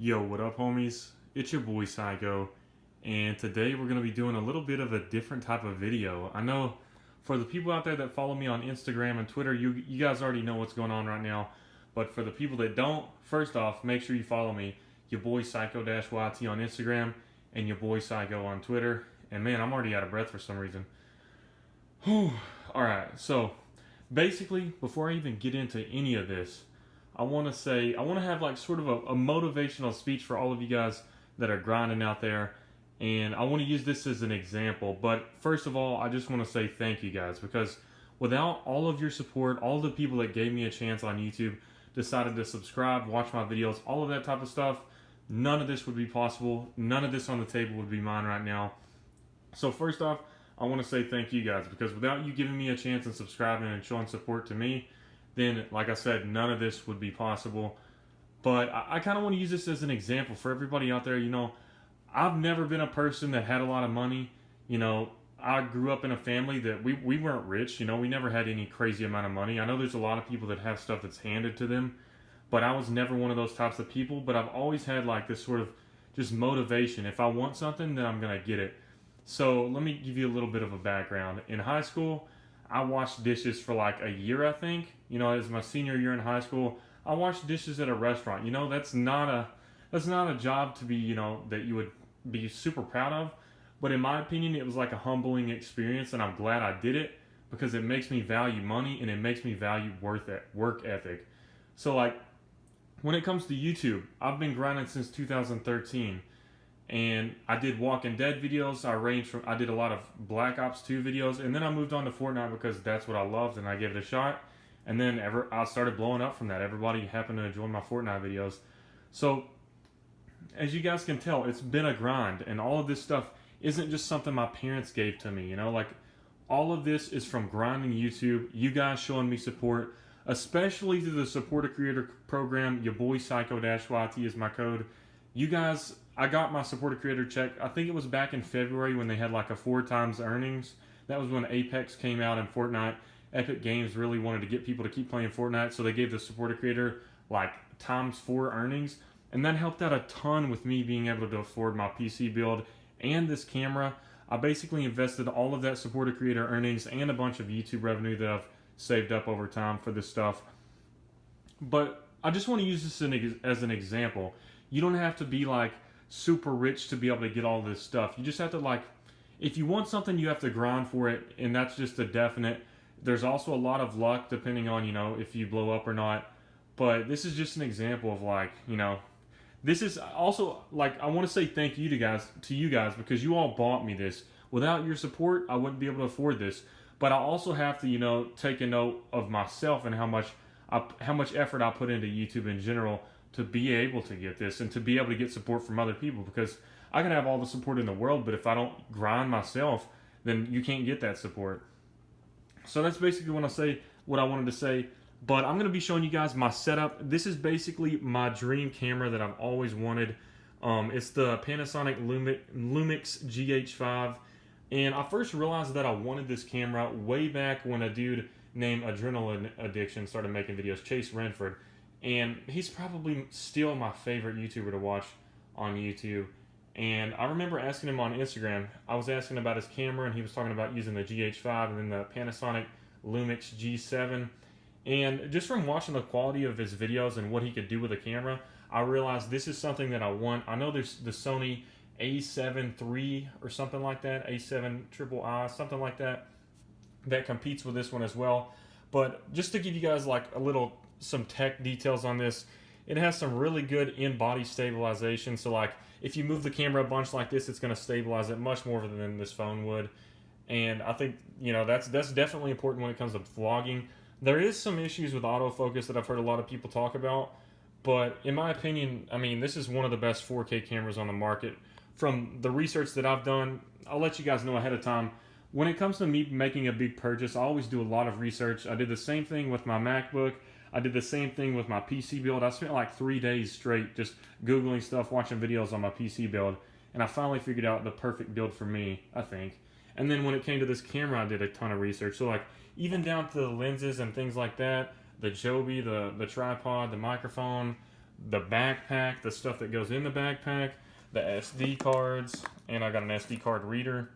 Yo, what up, homies? It's your boy Psycho, and today we're going to be doing a little bit of a different type of video. I know for the people out there that follow me on Instagram and Twitter, you guys already know what's going on right now. But for the people that don't, first off, make sure you follow me, your boy Psycho-YT on Instagram, and your boy Psycho on Twitter. And man, I'm already out of breath for some reason. Whew. Alright, so basically, before I even get into any of this, I want to have like sort of a motivational speech for all of you guys that are grinding out there. And I want to use this as an example. But first of all, I just want to say thank you guys, because without all of your support, all the people that gave me a chance on YouTube, decided to subscribe, watch my videos, all of that type of stuff, none of this would be possible. None of this on the table would be mine right now. So first off, I want to say thank you guys, because without you giving me a chance and subscribing and showing support to me, then, like I said, none of this would be possible. But I kind of want to use this as an example for everybody out there. You know, I've never been a person that had a lot of money. You know, I grew up in a family that we weren't rich. You know, we never had any crazy amount of money. I know there's a lot of people that have stuff that's handed to them, but I was never one of those types of people. But I've always had like this sort of just motivation. If I want something, then I'm going to get it. So let me give you a little bit of a background. In high school, I washed dishes for like a year, I think. You know, as my senior year in high school, I washed dishes at a restaurant. You know, that's not a job to be, you know, that you would be super proud of. But in my opinion, it was like a humbling experience, and I'm glad I did it, because it makes me value money and it makes me value work ethic. So like, when it comes to YouTube, I've been grinding since 2013. And I did Walking Dead videos. I did a lot of Black Ops 2 videos, and then I moved on to Fortnite because that's what I loved, and I gave it a shot. And then I started blowing up from that. Everybody happened to enjoy my Fortnite videos. So, as you guys can tell, it's been a grind, and all of this stuff isn't just something my parents gave to me. You know, like, all of this is from grinding YouTube, you guys showing me support, especially through the Supporter Creator program. Your boy Psycho-YT is my code. You guys, I got my supporter creator check. I think it was back in February when they had like a 4 times earnings. That was when Apex came out and Fortnite. Epic Games really wanted to get people to keep playing Fortnite, so they gave the supporter creator like ×4 earnings. And that helped out a ton with me being able to afford my PC build and this camera. I basically invested all of that supporter creator earnings and a bunch of YouTube revenue that I've saved up over time for this stuff. But I just want to use this as an example. You don't have to be like super rich to be able to get all this stuff. You just have to, like, if you want something, you have to grind for it, and that's just a definite. There's also a lot of luck depending on, you know, if you blow up or not. But this is just an example of, like, you know, this is also, like, I want to say thank you to you guys, because you all bought me this. Without your support, I wouldn't be able to afford this. But I also have to, you know, take a note of myself and how much effort I put into YouTube in general to be able to get this and to be able to get support from other people, because I can have all the support in the world, but if I don't grind myself, then you can't get that support. So that's basically what I wanted to say. But I'm going to be showing you guys my setup. This is basically my dream camera that I've always wanted. It's the Panasonic Lumix GH5. And I first realized that I wanted this camera way back when a dude named Adrenaline Addiction started making videos, Chase Reinford. And he's probably still my favorite YouTuber to watch on YouTube. And I remember asking him on Instagram, I was asking about his camera, and he was talking about using the GH5 and then the Panasonic Lumix G7. And just from watching the quality of his videos and what he could do with a camera, I realized this is something that I want. I know there's the Sony A7 III or something like that, A7 III, something like that, that competes with this one as well. But just to give you guys like some tech details on this, it has some really good in-body stabilization. So like, if you move the camera a bunch like this, it's going to stabilize it much more than this phone would. And I think, you know, that's definitely important when it comes to vlogging. There is some issues with autofocus that I've heard a lot of people talk about, but in my opinion, I mean, this is one of the best 4K cameras on the market. From the research that I've done, I'll let you guys know ahead of time. When it comes to me making a big purchase, I always do a lot of research. I did the same thing with my MacBook. I did the same thing with my PC build. I spent like 3 days straight just Googling stuff, watching videos on my PC build, and I finally figured out the perfect build for me, I think. And then when it came to this camera, I did a ton of research. So like, even down to the lenses and things like that, the Joby, the tripod, the microphone, the backpack, the stuff that goes in the backpack, the SD cards, and I got an SD card reader.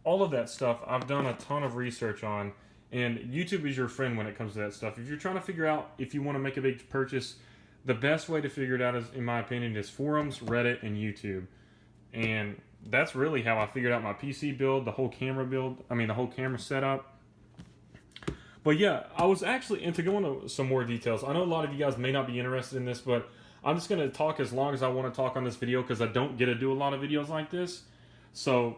All of that stuff I've done a ton of research on, and YouTube is your friend when it comes to that stuff. If you're trying to figure out if you want to make a big purchase, the best way to figure it out is, in my opinion, is forums, Reddit, and YouTube. And that's really how I figured out my PC build, the whole camera build, the whole camera setup. But yeah, I was actually, and to go into some more details, I know a lot of you guys may not be interested in this, but I'm just going to talk as long as I want to talk on this video because I don't get to do a lot of videos like this. So,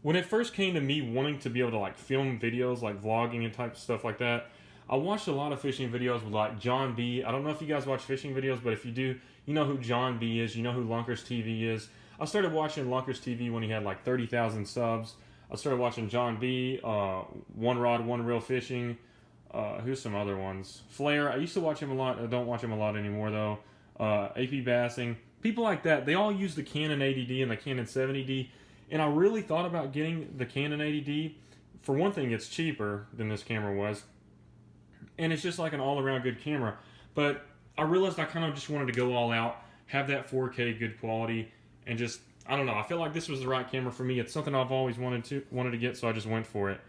when it first came to me wanting to be able to like film videos, like vlogging and type of stuff like that, I watched a lot of fishing videos with like John B. I don't know if you guys watch fishing videos, but if you do, you know who John B is, you know who Lunkers TV is. I started watching Lunkers TV when he had like 30,000 subs. I started watching John B, One Rod, One Reel Fishing. Who's some other ones? Flair. I used to watch him a lot. I don't watch him a lot anymore though. AP Bassing. People like that. They all use the Canon 80D and the Canon 70D. And I really thought about getting the Canon 80D. For one thing, it's cheaper than this camera was. And it's just like an all-around good camera. But I realized I kind of just wanted to go all out, have that 4K good quality, and just, I don't know, I feel like this was the right camera for me. It's something I've always wanted to get, so I just went for it.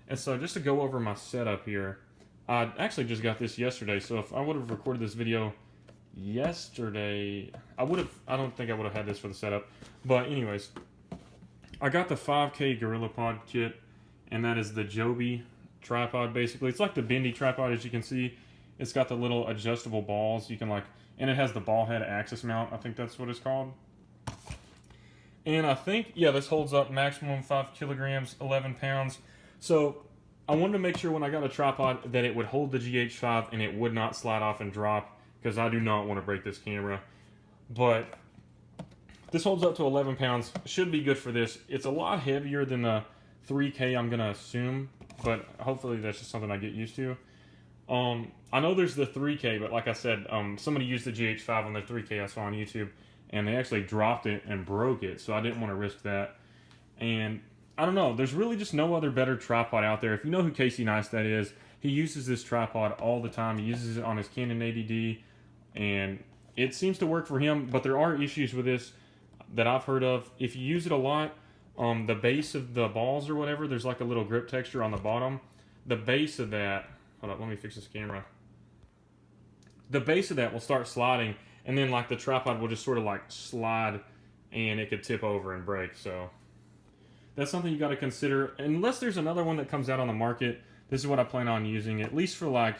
And so just to go over my setup here, I actually just got this yesterday, so if I would have recorded this video yesterday, I don't think I would have had this for the setup. But anyways, I got the 5K Gorillapod kit, and that is the Joby tripod basically. It's like the bendy tripod, as you can see. It's got the little adjustable balls. You can and it has the ball head axis mount. I think that's what it's called. And I think, yeah, this holds up maximum 5 kilograms, 11 pounds. So I wanted to make sure when I got a tripod that it would hold the GH5 and it would not slide off and drop, because I do not want to break this camera. But this holds up to 11 pounds. Should be good for this. It's a lot heavier than the 3K, I'm going to assume, but hopefully that's just something I get used to. I know there's the 3K, but like I said, somebody used the GH5 on their 3K I saw on YouTube, and they actually dropped it and broke it, so I didn't want to risk that. And I don't know, there's really just no other better tripod out there. If you know who Casey Neistat is, he uses this tripod all the time. He uses it on his Canon 80D, and it seems to work for him, but there are issues with this that I've heard of. If you use it a lot, the base of the balls or whatever, there's like a little grip texture on the bottom. The base of that, hold up, let me fix this camera. The base of that will start sliding, and then like the tripod will just sort of like slide, and it could tip over and break. So that's something you got to consider. Unless there's another one that comes out on the market, this is what I plan on using, at least for like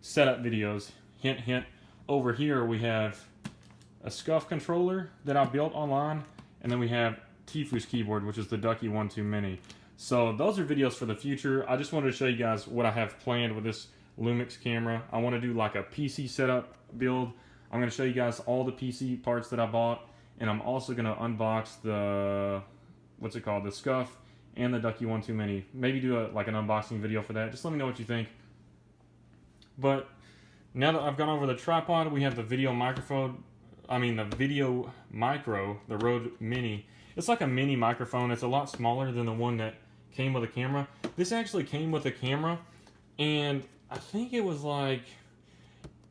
setup videos. Hint, hint. Over here we have a scuff controller that I built online, and then we have Tifu's keyboard, which is the Ducky 1-2 Mini. So those are videos for the future. I just wanted to show you guys what I have planned with this Lumix camera. I want to do like a PC setup build. I'm going to show you guys all the PC parts that I bought, and I'm also going to unbox the, what's it called, the scuff and the Ducky 1-2 Mini. Maybe do like an unboxing video for that. Just let me know what you think. But now that I've gone over the tripod, we have the video microphone. The video micro, the Rode Mini. It's like a mini microphone. It's a lot smaller than the one that came with a camera. This actually came with a camera, and I think it was like,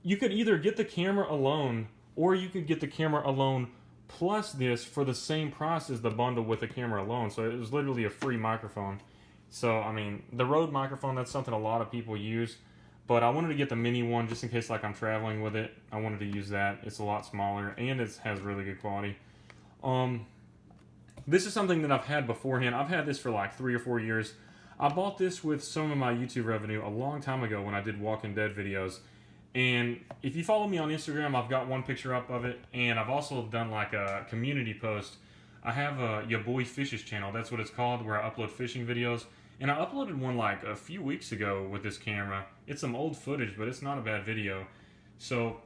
you could either get the camera alone, or you could get the camera alone plus this for the same price as the bundle with the camera alone. So it was literally a free microphone. So, the Rode microphone, that's something a lot of people use. But I wanted to get the mini one just in case like I'm traveling with it. I wanted to use that. It's a lot smaller, and it has really good quality. This is something that I've had beforehand. I've had this for like 3 or 4 years. I bought this with some of my YouTube revenue a long time ago when I did Walking Dead videos. And if you follow me on Instagram, I've got one picture up of it. And I've also done like a community post. I have a YaBoyFishes Channel. That's what it's called, where I upload fishing videos. And I uploaded one like a few weeks ago with this camera. It's some old footage, but it's not a bad video. So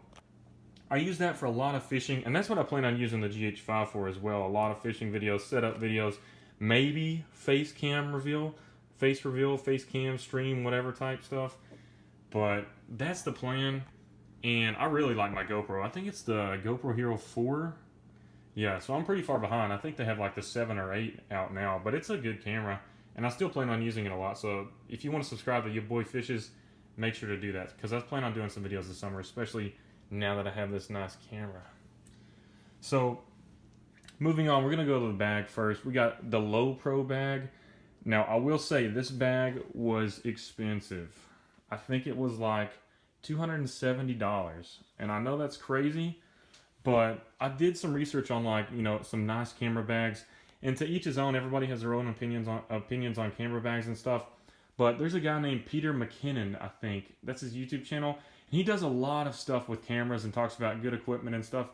I use that for a lot of fishing, and that's what I plan on using the GH5 for as well. A lot of fishing videos, setup videos, maybe face reveal, face cam, stream, whatever type stuff. But that's the plan, and I really like my GoPro. I think it's the GoPro Hero 4. Yeah, so I'm pretty far behind. I think they have like the 7 or 8 out now, but it's a good camera, and I still plan on using it a lot. So if you want to subscribe to YaBoyFishes make sure to do that, because I was planning on doing some videos this summer, especially now that I have this nice camera. So moving on, we're gonna go to the bag first. We got the Low Pro bag. Now I will say this bag was expensive. I think it was like $270, and I know that's crazy, but I did some research on, like, you know, some nice camera bags, and to each his own. Everybody has their own opinions on camera bags and stuff. But there's a guy named Peter McKinnon, I think that's his YouTube channel, and he does a lot of stuff with cameras and talks about good equipment and stuff.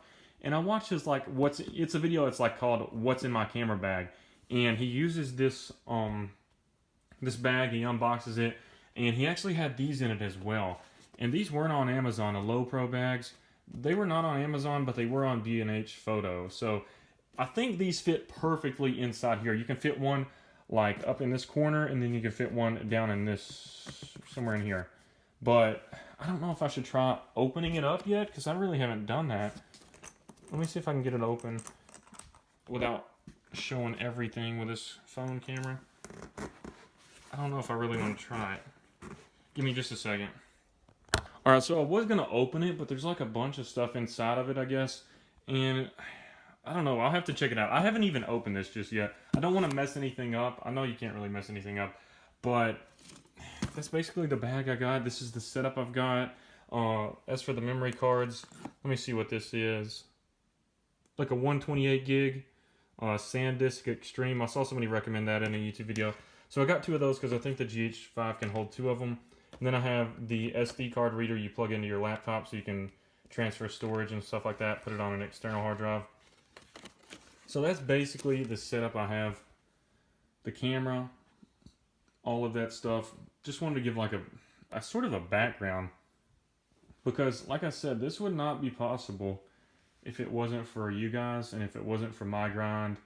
And I watched his, like, it's a video. It's like called "What's in My Camera Bag," and he uses this this bag. He unboxes it, and he actually had these in it as well. And these weren't on Amazon, the Low Pro bags. They were not on Amazon, but they were on B&H Photo. So I think these fit perfectly inside here. You can fit one like up in this corner, and then you can fit one down in this, somewhere in here. But I don't know if I should try opening it up yet, because I really haven't done that. Let me see if I can get it open without showing everything with this phone camera. I don't know if I really want to try it. Give me just a second. Alright, so I was going to open it, but there's like a bunch of stuff inside of it, I guess. And I don't know, I'll have to check it out. I haven't even opened this just yet. I don't want to mess anything up. I know you can't really mess anything up, but that's basically the bag I got. This is the setup I've got. As for the memory cards, let me see what this is. Like a 128 gig SanDisk Extreme. I saw somebody recommend that in a YouTube video. So I got 2 of those because I think the GH5 can hold 2 of them. And then I have the SD card reader you plug into your laptop so you can transfer storage and stuff like that, put it on an external hard drive. So that's basically the setup I have. The camera, all of that stuff. Just wanted to give like a sort of a background, because like I said, this would not be possible if it wasn't for you guys, and if it wasn't for my grind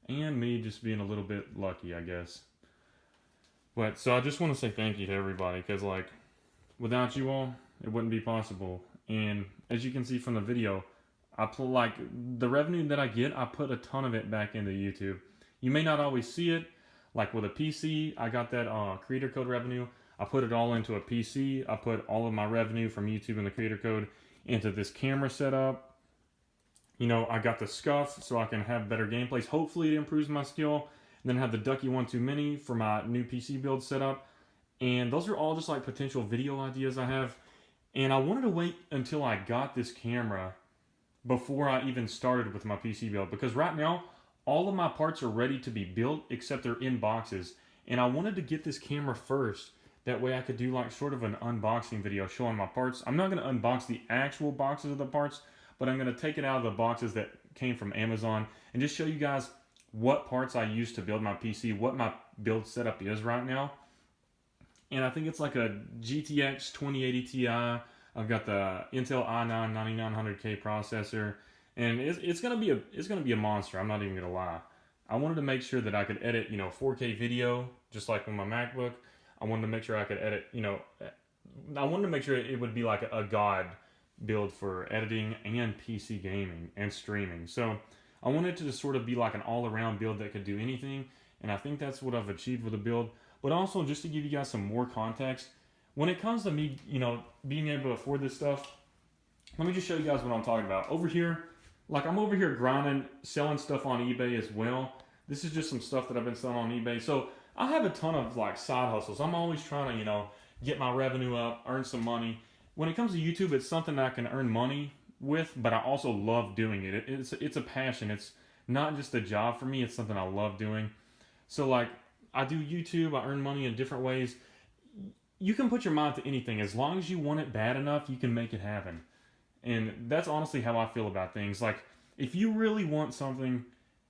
and me just being a little bit lucky, I guess. But so I just want to say thank you to everybody, because like without you all, it wouldn't be possible. And as you can see from the video, like the revenue that I get, I put a ton of it back into YouTube. You may not always see it. Like with a PC, I got that creator code revenue. I put it all into a PC. I put all of my revenue from YouTube and the creator code into this camera setup. You know, I got the scuff so I can have better gameplays. Hopefully it improves my skill. And then I have the Ducky 1.2 Mini for my new PC build setup. And those are all just like potential video ideas I have. And I wanted to wait until I got this camera before I even started with my PC build. Because right now, all of my parts are ready to be built, except they're in boxes. And I wanted to get this camera first. That way I could do like sort of an unboxing video showing my parts. I'm not going to unbox the actual boxes of the parts, but I'm going to take it out of the boxes that came from Amazon and just show you guys what parts I use to build my PC, what my build setup is right now. And I think it's like a GTX 2080 Ti. I've got the Intel i9 9900K processor, and it's gonna be a monster. I'm not even gonna lie. I wanted to make sure that I could edit, 4K video just like with my MacBook. I wanted to make sure I could edit, I wanted to make sure it would be like a god build for editing and PC gaming and streaming. So I wanted it to just sort of be like an all-around build that could do anything, and I think that's what I've achieved with the build. But also, just to give you guys some more context, when it comes to me, being able to afford this stuff, let me just show you guys what I'm talking about. Over here, like I'm over here grinding, selling stuff on eBay as well. This is just some stuff that I've been selling on eBay. So I have a ton of like side hustles. I'm always trying to, get my revenue up, earn some money. When it comes to YouTube, it's something I can earn money with, but I also love doing it. It's a passion. It's not just a job for me. It's something I love doing. So like I do YouTube, I earn money in different ways. You can put your mind to anything. As long as you want it bad enough, you can make it happen. And that's honestly how I feel about things. Like if you really want something,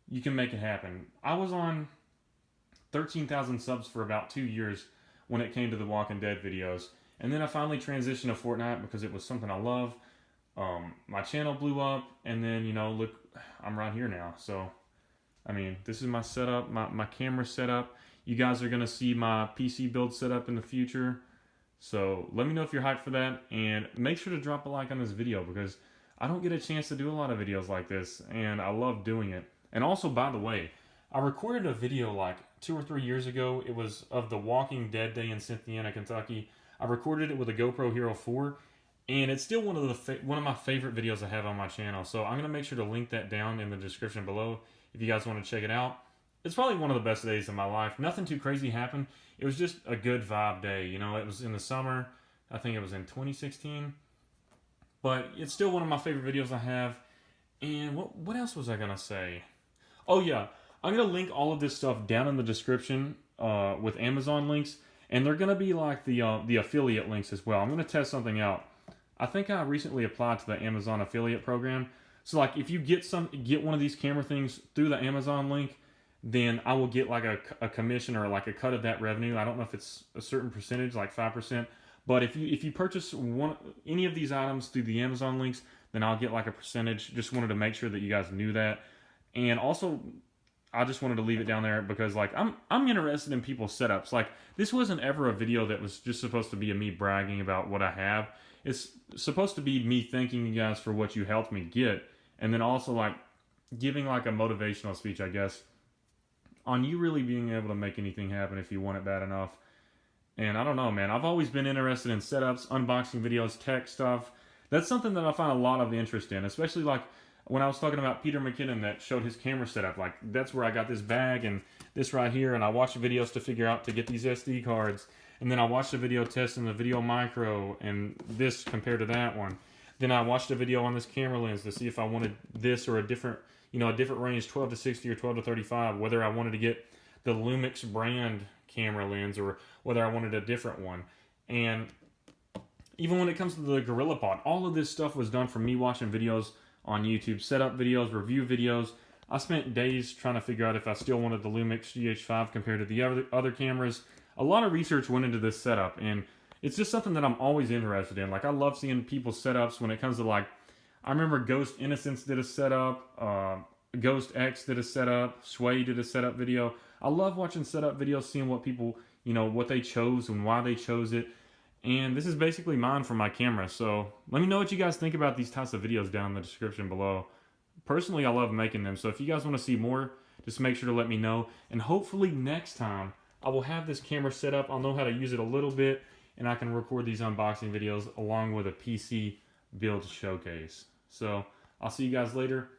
you can make it happen. I was on 13,000 subs for about 2 years when it came to the Walking Dead videos. And then I finally transitioned to Fortnite because it was something I love. My channel blew up, and then, look, I'm right here now. So, I mean, this is my setup, my camera setup. You guys are going to see my PC build setup in the future. So, let me know if you're hyped for that, and make sure to drop a like on this video because I don't get a chance to do a lot of videos like this, and I love doing it. And also, by the way, I recorded a video like 2 or 3 years ago. It was of the Walking Dead Day in Cynthiana, Kentucky. I recorded it with a GoPro Hero 4, and it's still one of my favorite videos I have on my channel. So I'm gonna make sure to link that down in the description below if you guys want to check it out. It's probably one of the best days of my life. Nothing too crazy happened. It was just a good vibe day. You know, it was in the summer. I think it was in 2016. But it's still one of my favorite videos I have. And what else was I gonna say? Oh yeah, I'm gonna link all of this stuff down in the description with Amazon links, and they're gonna be like the affiliate links as well. I'm gonna test something out. I think I recently applied to the Amazon affiliate program. So like if you get one of these camera things through the Amazon link, then I will get like a commission or like a cut of that revenue. I don't know if it's a certain percentage, like 5%. But if you purchase any of these items through the Amazon links, then I'll get like a percentage. Just wanted to make sure that you guys knew that. And also, I just wanted to leave it down there because like I'm interested in people's setups. Like this wasn't ever a video that was just supposed to be me bragging about what I have. It's supposed to be me thanking you guys for what you helped me get, and then also like giving like a motivational speech, I guess, on you really being able to make anything happen if you want it bad enough. And I don't know, man. I've always been interested in setups, unboxing videos, tech stuff. That's something that I find a lot of interest in, especially like when I was talking about Peter McKinnon that showed his camera setup. Like that's where I got this bag and this right here, and I watched videos to figure out to get these SD cards. And then I watched a video testing the Video Micro and this compared to that one. Then I watched a video on this camera lens to see if I wanted this or a different range, 12 to 60 or 12 to 35, whether I wanted to get the Lumix brand camera lens or whether I wanted a different one. And even when it comes to the Gorillapod, all of this stuff was done from me watching videos on YouTube, setup videos, review videos. I spent days trying to figure out if I still wanted the Lumix GH5 compared to the other cameras. A lot of research went into this setup, and it's just something that I'm always interested in. Like I love seeing people's setups when it comes to like, I remember Ghost Innocence did a setup, Ghost X did a setup, Sway did a setup video. I love watching setup videos, seeing what people, what they chose and why they chose it. And this is basically mine for my camera. So let me know what you guys think about these types of videos down in the description below. Personally, I love making them. So if you guys want to see more, just make sure to let me know. And hopefully next time I will have this camera set up. I'll know how to use it a little bit, and I can record these unboxing videos along with a PC build showcase. So I'll see you guys later.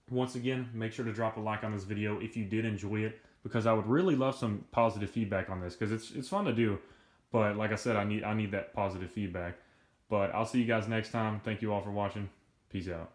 Once again, make sure to drop a like on this video if you did enjoy it, because I would really love some positive feedback on this, because it's fun to do. But like I said, I need that positive feedback. But I'll see you guys next time. Thank you all for watching. Peace out.